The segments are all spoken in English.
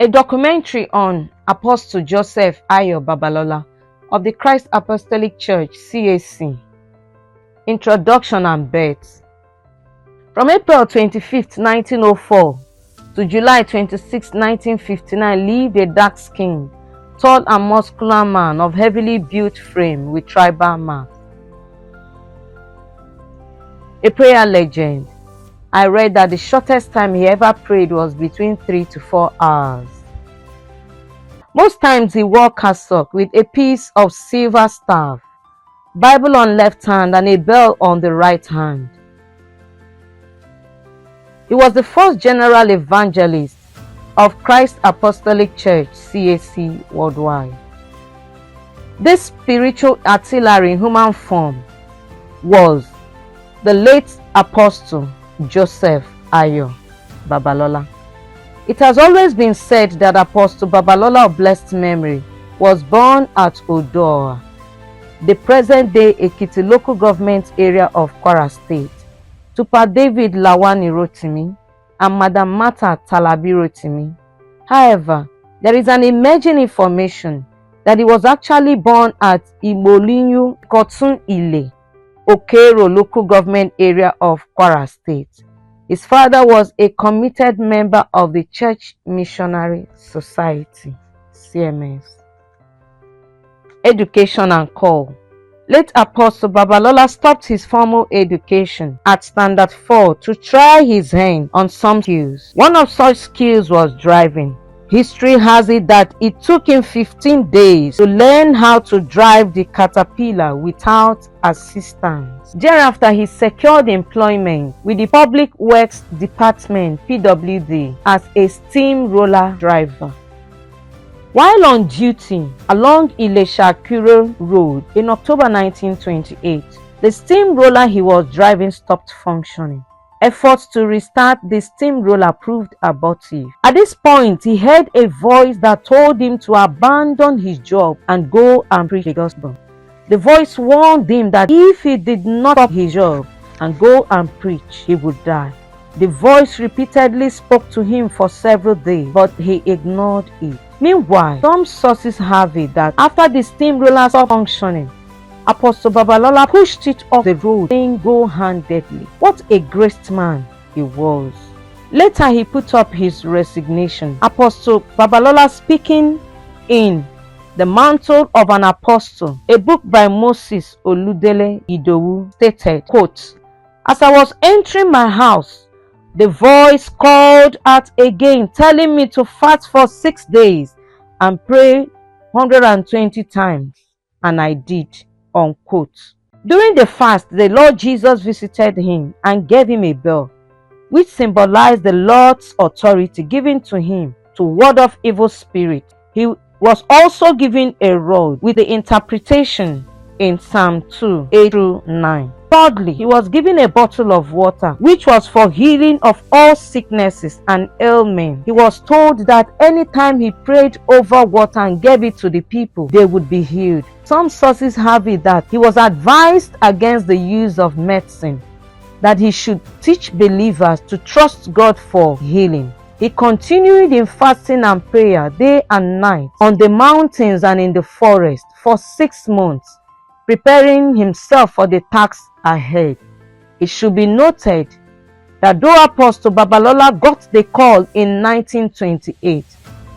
A documentary on Apostle Joseph Ayo Babalola of the Christ Apostolic Church, CAC. Introduction and birth. From April 25, 1904 to July 26, 1959 lived a dark-skinned, tall and muscular man of heavily built frame with tribal marks. A prayer legend. I read that the shortest time he ever prayed was between 3 to 4 hours. Most times he wore cassock with a piece of silver staff, Bible on left hand and a bell on the right hand. He was the first general evangelist of Christ Apostolic Church, CAC, worldwide. This spiritual artillery in human form was the late Apostle Joseph Ayo Babalola. It has always been said that Apostle Babalola of blessed memory was born at Odoa, the present-day Ekiti local government area of Kwara State, to Pa David Lawani Rotimi and Madam Martha Talabi Rotimi. However, there is an emerging information that he was actually born at Imolinyu Kotun Ile, Okero local government area of Kwara State. His father was a committed member of the Church Missionary Society, CMS. Education and call. Late Apostle Babalola stopped his formal education at Standard 4 to try his hand on some skills. One of such skills was driving. History has it that it took him 15 days to learn how to drive the Caterpillar without assistance. Thereafter, he secured employment with the Public Works Department (PWD) as a steamroller driver. While on duty along Ilesha-Akure Road in October 1928, the steamroller he was driving stopped functioning. Efforts to restart the steamroller proved abortive. At this point, he heard a voice that told him to abandon his job and go and preach the gospel. The voice warned him that if he did not stop his job and go and preach, he would die. The voice repeatedly spoke to him for several days, but he ignored it. Meanwhile, some sources have it that after the steamroller stopped functioning, Apostle Babalola pushed it off the road single-handedly. What a great man he was. Later, he put up his resignation. Apostle Babalola, speaking in The Mantle of an Apostle, a book by Moses Oludele Idowu, stated, quote, "As I was entering my house, the voice called out again, telling me to fast for 6 days and pray 120 times, and I did." Unquote. During the fast, the Lord Jesus visited him and gave him a bell, which symbolized the Lord's authority given to him to ward off evil spirits. He was also given a rod with the interpretation in Psalm 2, 8-9. Thirdly, he was given a bottle of water, which was for healing of all sicknesses and ailments. He was told that anytime he prayed over water and gave it to the people, they would be healed. Some sources have it that he was advised against the use of medicine, that he should teach believers to trust God for healing. He continued in fasting and prayer day and night on the mountains and in the forest for 6 months, preparing himself for the task ahead. It should be noted that though Apostle Babalola got the call in 1928,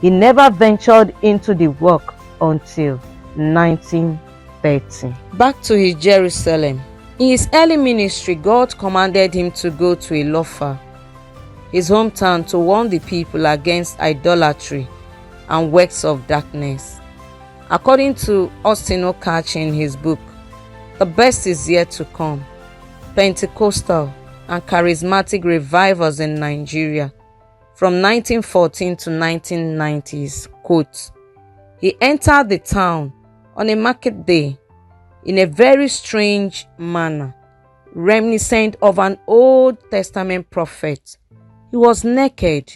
he never ventured into the work until 1930. Back to his Jerusalem. In his early ministry, God commanded him to go to Ilofa, his hometown, to warn the people against idolatry and works of darkness. According to Austin Okachi in his book, The Best Is Yet to Come, Pentecostal and Charismatic Revivals in Nigeria from 1914 to 1990s, quote, "He entered the town on a market day in a very strange manner, reminiscent of an Old Testament prophet. He was naked,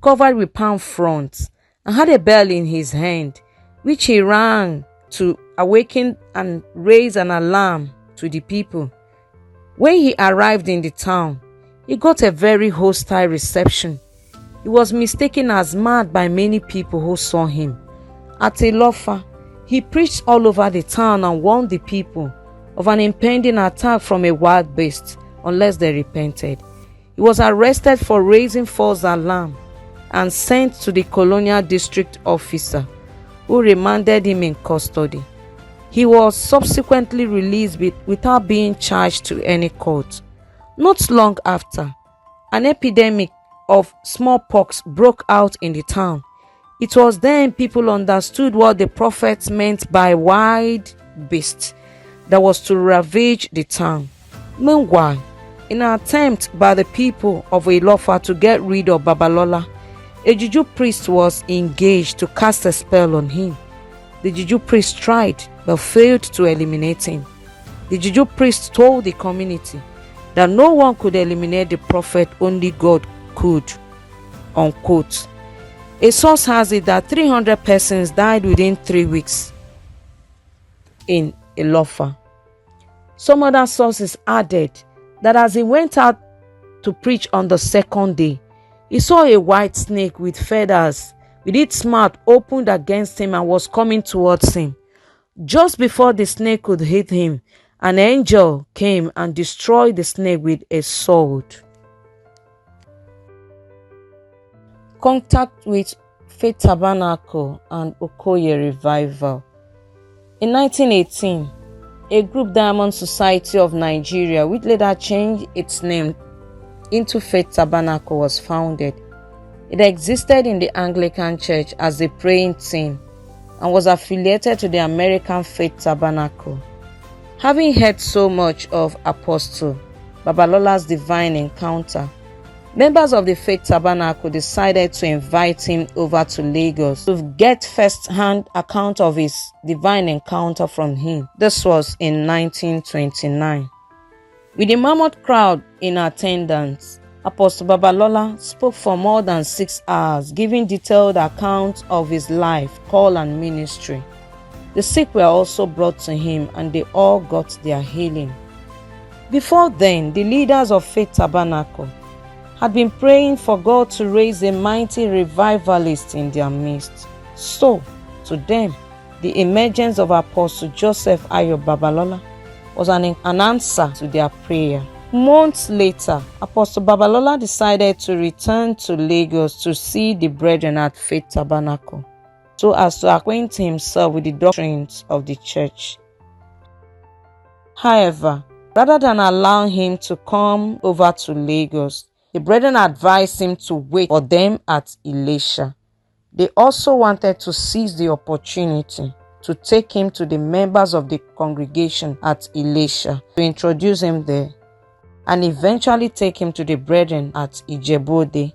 covered with palm fronds, and had a bell in his hand, which he rang to awaken and raise an alarm to the people. When he arrived in the town, he got a very hostile reception. He was mistaken as mad by many people who saw him. At Ilofa, he preached all over the town and warned the people of an impending attack from a wild beast unless they repented. He was arrested for raising false alarm and sent to the colonial district officer, who remanded him in custody. He was subsequently released without being charged to any court. Not long after, an epidemic of smallpox broke out in the town. It was then people understood what the prophets meant by wild beast that was to ravage the town. Meanwhile, in an attempt by the people of Ilofa to get rid of Babalola, a juju priest was engaged to cast a spell on him. The juju priest tried but failed to eliminate him. The juju priest told the community that no one could eliminate the prophet, only God could, unquote. A source has it that 300 persons died within 3 weeks in Ilofa. Some other sources added that as he went out to preach on the second day, he saw a white snake with feathers, with its mouth opened against him, and was coming towards him. Just before the snake could hit him, an angel came and destroyed the snake with a sword. Contact with Faith Tabernacle and Okoye Revival. In 1918, a group, Diamond Society of Nigeria, which later changed its name into Faith Tabernacle, was founded. It existed in the Anglican Church as a praying team and was affiliated to the American Faith Tabernacle. Having heard so much of Apostle Babalola's divine encounter, members of the Faith Tabernacle decided to invite him over to Lagos to get first-hand account of his divine encounter from him. This was in 1929. With the mammoth crowd in attendance, Apostle Babalola spoke for more than 6 hours, giving detailed accounts of his life, call and ministry. The sick were also brought to him and they all got their healing. Before then, the leaders of Faith Tabernacle had been praying for God to raise a mighty revivalist in their midst. So, to them, the emergence of Apostle Joseph Ayo Babalola was an answer to their prayer. Months later, Apostle Babalola decided to return to Lagos to see the brethren at Faith Tabernacle, so as to acquaint himself with the doctrines of the church. However, rather than allowing him to come over to Lagos, the brethren advised him to wait for them at Ilesha. They also wanted to seize the opportunity to take him to the members of the congregation at Ilesha to introduce him there, and eventually take him to the brethren at Ijebu-Ode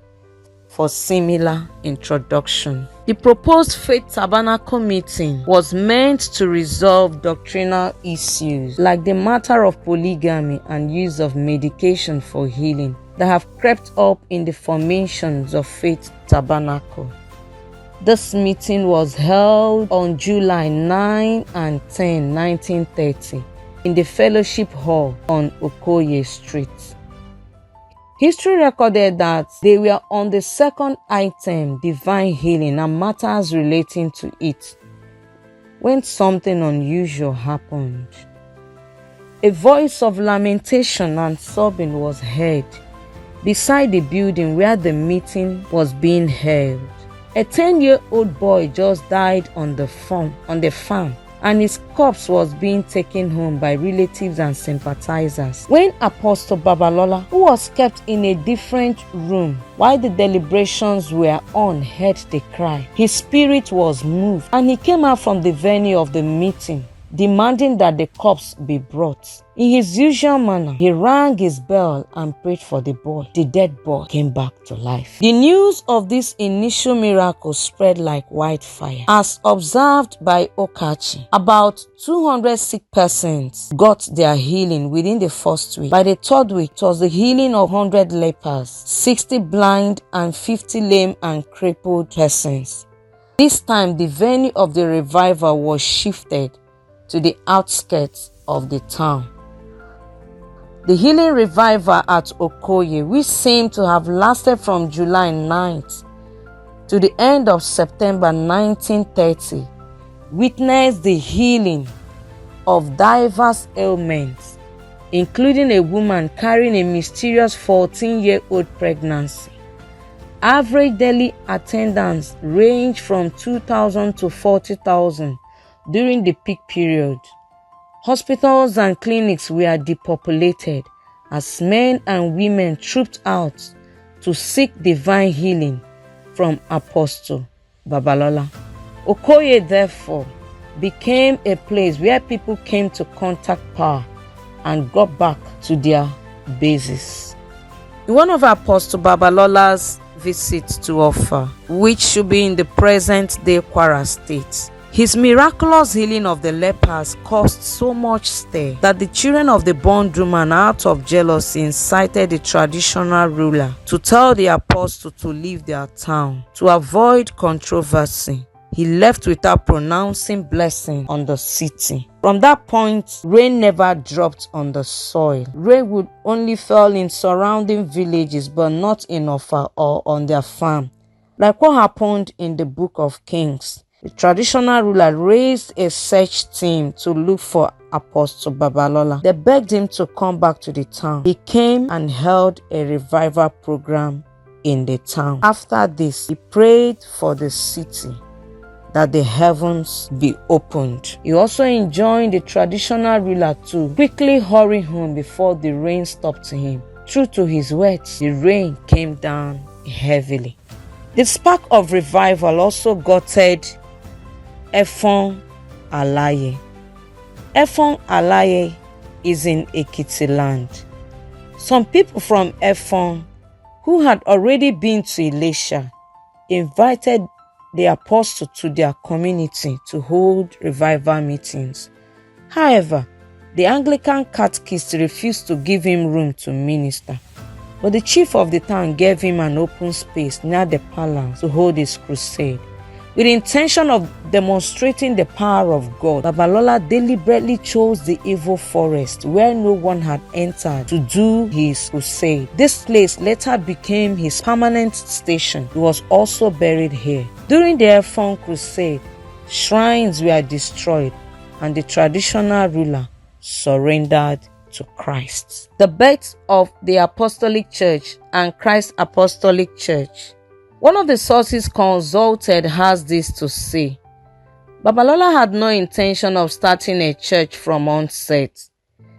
for similar introduction. The proposed Faith Tabernacle meeting was meant to resolve doctrinal issues like the matter of polygamy and use of medication for healing that have crept up in the formations of Faith Tabernacle. This meeting was held on July 9 and 10, 1930 in the Fellowship Hall on Okoye Street. History recorded that they were on the second item, divine healing and matters relating to it, when something unusual happened. A voice of lamentation and sobbing was heard beside the building where the meeting was being held. A 10-year-old boy just died on the farm, and his corpse was being taken home by relatives and sympathizers. When Apostle Babalola, who was kept in a different room while the deliberations were on, heard the cry, his spirit was moved and he came out from the venue of the meeting, demanding that the corpse be brought. In his usual manner, he rang his bell and prayed for the boy. The dead boy came back to life. The news of this initial miracle spread like wildfire. As observed by Okachi, about 200 sick persons got their healing within the first week. By the third week, it was the healing of 100 lepers, 60 blind and 50 lame and crippled persons. This time, the venue of the revival was shifted to the outskirts of the town. The healing revival at Okoye, which seemed to have lasted from July 9th to the end of September 1930, witnessed the healing of diverse ailments, including a woman carrying a mysterious 14-year-old pregnancy. Average daily attendance ranged from 2,000 to 40,000 during the peak period. Hospitals and clinics were depopulated as men and women trooped out to seek divine healing from Apostle Babalola. Okoye, therefore, became a place where people came to contact power and got back to their bases. In one of Apostle Babalola's visits to Offa, which should be in the present-day Kwara State, his miraculous healing of the lepers caused so much stir that the children of the bondwoman, out of jealousy, incited the traditional ruler to tell the apostle to leave their town. To avoid controversy, he left without pronouncing blessing on the city. From that point, rain never dropped on the soil. Rain would only fall in surrounding villages, but not in Offa or on their farm, like what happened in the Book of Kings. The traditional ruler raised a search team to look for Apostle Babalola. They begged him to come back to the town. He came and held a revival program in the town. After this, he prayed for the city that the heavens be opened. He also enjoined the traditional ruler to quickly hurry home before the rain stopped him. True to his words, the rain came down heavily. The spark of revival also gutted Efon Alaye. Efon Alaye is in Ekiti land. Some people from Efon, who had already been to Elisha, invited the apostle to their community to hold revival meetings. However, the Anglican catechist refused to give him room to minister, but the chief of the town gave him an open space near the palace to hold his crusade. With the intention of demonstrating the power of God, Babalola deliberately chose the evil forest where no one had entered to do his crusade. This place later became his permanent station. He was also buried here. During the Efon crusade, shrines were destroyed and the traditional ruler surrendered to Christ. The birth of the Apostolic Church and Christ Apostolic Church. One of the sources consulted has this to say: Babalola had no intention of starting a church from onset.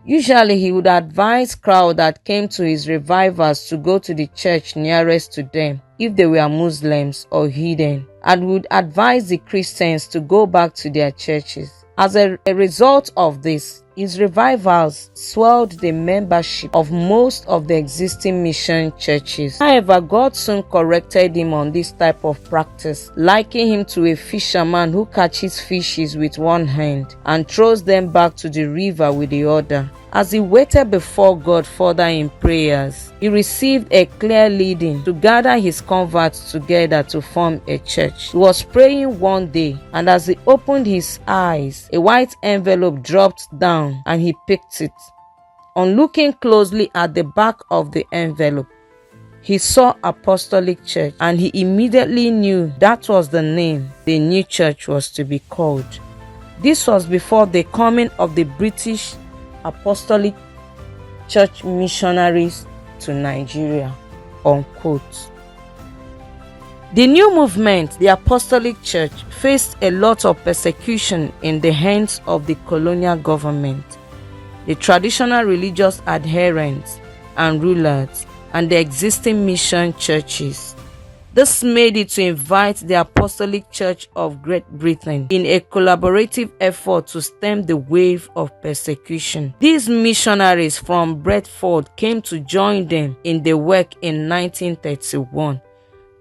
Usually he would advise crowd that came to his revivals to go to the church nearest to them if they were Muslims or heathen, and would advise the Christians to go back to their churches. As a result of this, his revivals swelled the membership of most of the existing mission churches. However, God soon corrected him on this type of practice, likening him to a fisherman who catches fishes with one hand and throws them back to the river with the other. As he waited before God further in prayers, he received a clear leading to gather his converts together to form a church. He was praying one day, and as he opened his eyes, a white envelope dropped down and he picked it. On looking closely at the back of the envelope, he saw Apostolic Church, and he immediately knew that was the name the new church was to be called. This was before the coming of the British Apostolic Church missionaries to Nigeria, unquote. The new movement, the Apostolic Church, faced a lot of persecution in the hands of the colonial government, the traditional religious adherents and rulers, and the existing mission churches. This made it to invite the Apostolic Church of Great Britain in a collaborative effort to stem the wave of persecution. These missionaries from Bradford came to join them in the work in 1931.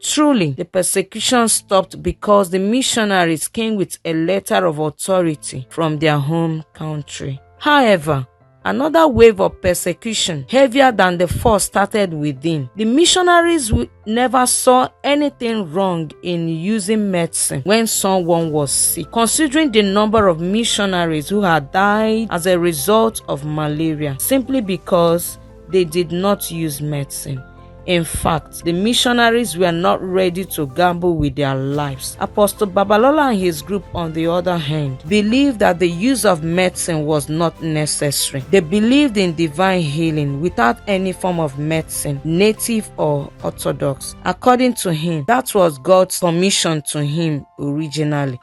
Truly, the persecution stopped because the missionaries came with a letter of authority from their home country. However, Another wave of persecution, heavier than the first, started within. The missionaries never saw anything wrong in using medicine when someone was sick, considering the number of missionaries who had died as a result of malaria simply because they did not use medicine. In fact, the missionaries were not ready to gamble with their lives. Apostle Babalola and his group, on the other hand, believed that the use of medicine was not necessary. They believed in divine healing without any form of medicine, native or orthodox. According to him, that was God's commission to him originally.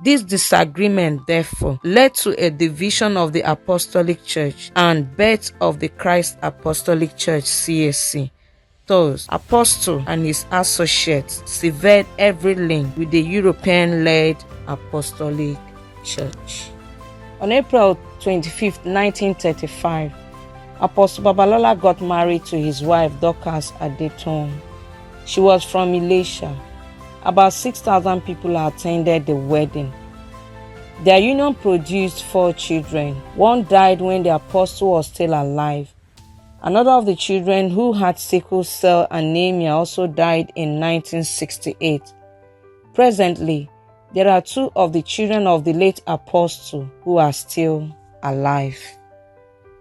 This disagreement, therefore, led to a division of the Apostolic Church and birth of the Christ Apostolic Church (CAC). Thus, Apostle and his associates severed every link with the European-led Apostolic Church. On April 25, 1935, Apostle Babalola got married to his wife Dorcas Adetun. She was from Elisha. About 6,000 people attended the wedding. Their union produced 4 children. One died when the apostle was still alive. Another of the children, who had sickle cell anemia, also died in 1968. Presently, there are 2 of the children of the late apostle who are still alive.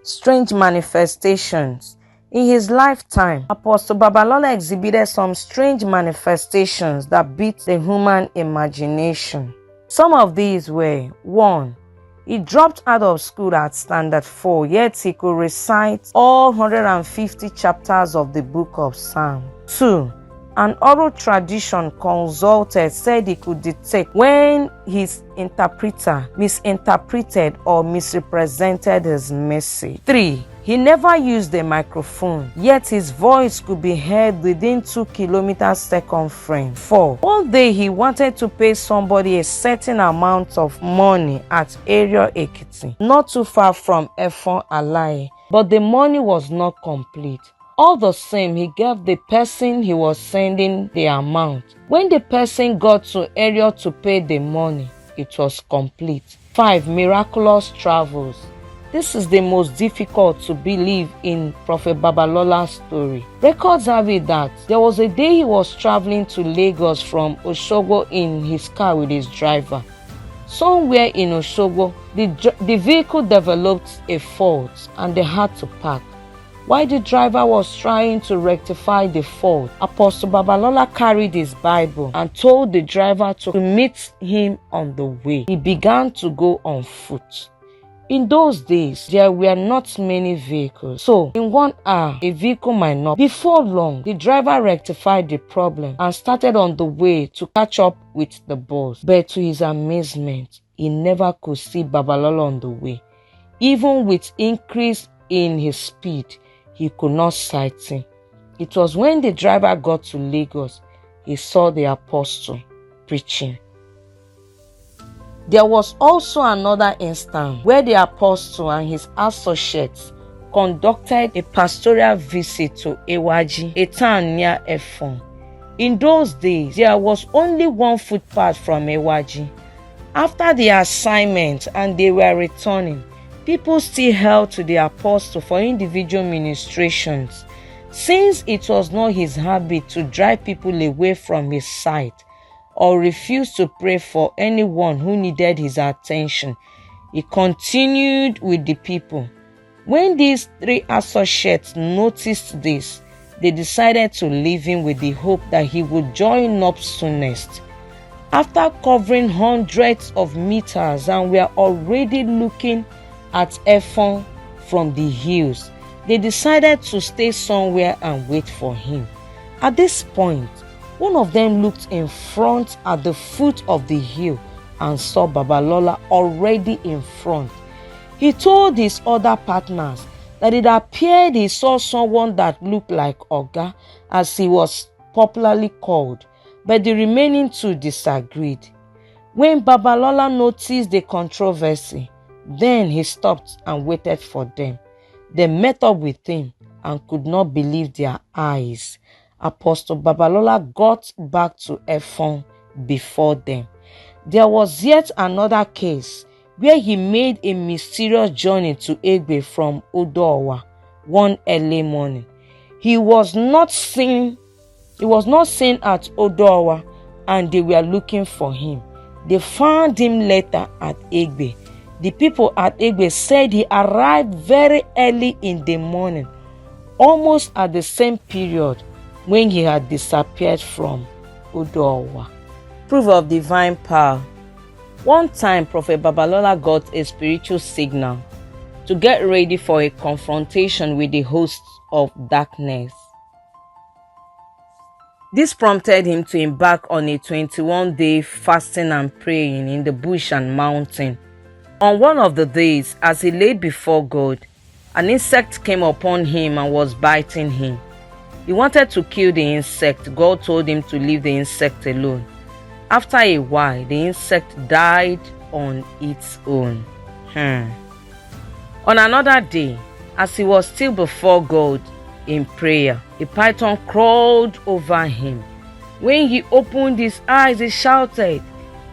Strange manifestations. In his lifetime, Apostle Babalola exhibited some strange manifestations that beat the human imagination. Some of these were: 1. He dropped out of school at standard 4, yet he could recite all 150 chapters of the book of Psalms. 2. An oral tradition consulted said he could detect when his interpreter misinterpreted or misrepresented his message. 3. He never used a microphone, yet his voice could be heard within 2 kilometers circumference. 4. One day he wanted to pay somebody a certain amount of money at Area Ekiti, not too far from Efon Alai, but the money was not complete. All the same, he gave the person he was sending the amount. When the person got to area to pay the money, it was complete. 5. Miraculous travels. This is the most difficult to believe in Prophet Babalola's story. Records have it that there was a day he was traveling to Lagos from Osogbo in his car with his driver. Somewhere in Osogbo, the vehicle developed a fault and they had to park. While the driver was trying to rectify the fault, Apostle Babalola carried his Bible and told the driver to meet him on the way. He began to go on foot. In those days, there were not many vehicles, so in 1 hour, a vehicle might not. Before long, the driver rectified the problem and started on the way to catch up with the bus. But to his amazement, he never could see Babalola on the way. Even with increase in his speed, he could not sight him. It was when the driver got to Lagos, he saw the apostle preaching. There was also another instance where the apostle and his associates conducted a pastoral visit to Ewaji, a town near Efon. In those days, there was only 1 footpath from Ewaji. After the assignment and they were returning, people still held to the apostle for individual ministrations. Since it was not his habit to drive people away from his sight or refuse to pray for anyone who needed his attention, he continued with the people. When these 3 associates noticed this, they decided to leave him with the hope that he would join up soonest. After covering hundreds of meters and were already looking at Efon from the hills, they decided to stay somewhere and wait for him. At this point, one of them looked in front at the foot of the hill and saw Babalola already in front. He told his other partners that it appeared he saw someone that looked like Oga, as he was popularly called, but the remaining 2 disagreed. When Babalola noticed the controversy, then he stopped and waited for them. They met up with him and could not believe their eyes. Apostle Babalola got back to Efon before them. There was yet another case where he made a mysterious journey to Egbe from Odowa one early morning. He was not seen at Odowa, and they were looking for him. They found him later at Egbe. The people at Egbe said he arrived very early in the morning, almost at the same period when he had disappeared from Odowa. Proof of divine power. One time, Prophet Babalola got a spiritual signal to get ready for a confrontation with the hosts of darkness. This prompted him to embark on a 21-day fasting and praying in the bush and mountain. On one of the days, as he laid before God, an insect came upon him and was biting him. He wanted to kill the insect. God told him to leave the insect alone. After a while, the insect died on its own. On another day, as he was still before God in prayer, a python crawled over him. When he opened his eyes, he shouted,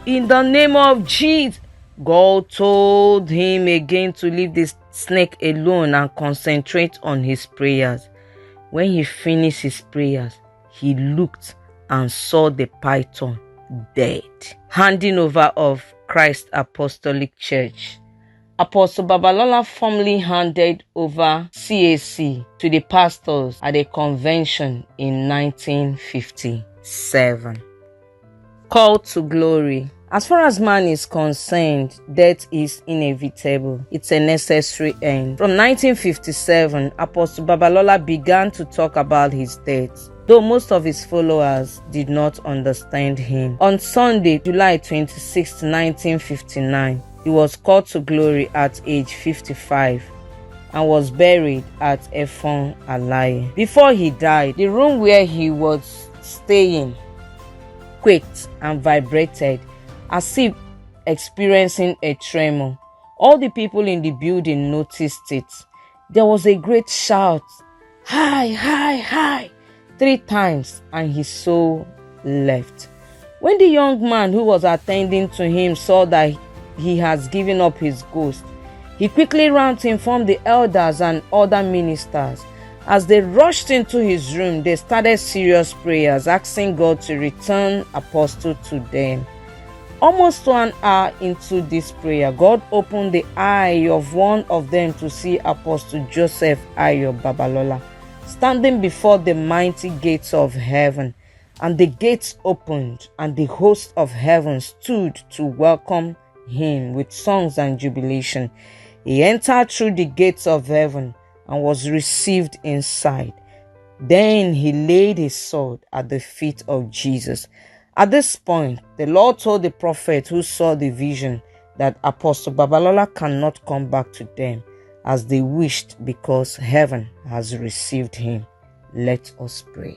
"In the name of Jesus!" God told him again to leave the snake alone and concentrate on his prayers. When he finished his prayers, he looked and saw the python dead. Handing over of Christ Apostolic Church. Apostle Babalola formally handed over CAC to the pastors at a convention in 1957. Call to glory. As far as man is concerned, death is inevitable. It's a necessary end. From 1957, Apostle Babalola began to talk about his death, though most of his followers did not understand him. On Sunday, July 26, 1959, he was called to glory at age 55 and was buried at Efon Alaye. Before he died, the room where he was staying quaked and vibrated as if experiencing a tremor. All the people in the building noticed it. There was a great shout, "Hi, hi, hi," 3 times, and his soul left. When the young man who was attending to him saw that he has given up his ghost, he quickly ran to inform the elders and other ministers. As they rushed into his room, they started serious prayers, asking God to return Apostle to them. Almost 1 hour into this prayer, God opened the eye of one of them to see Apostle Joseph Ayo Babalola standing before the mighty gates of heaven. And the gates opened, and the host of heaven stood to welcome him with songs and jubilation. He entered through the gates of heaven and was received inside. Then he laid his sword at the feet of Jesus. At this point, the Lord told the prophet who saw the vision that Apostle Babalola cannot come back to them as they wished, because heaven has received him. Let us pray.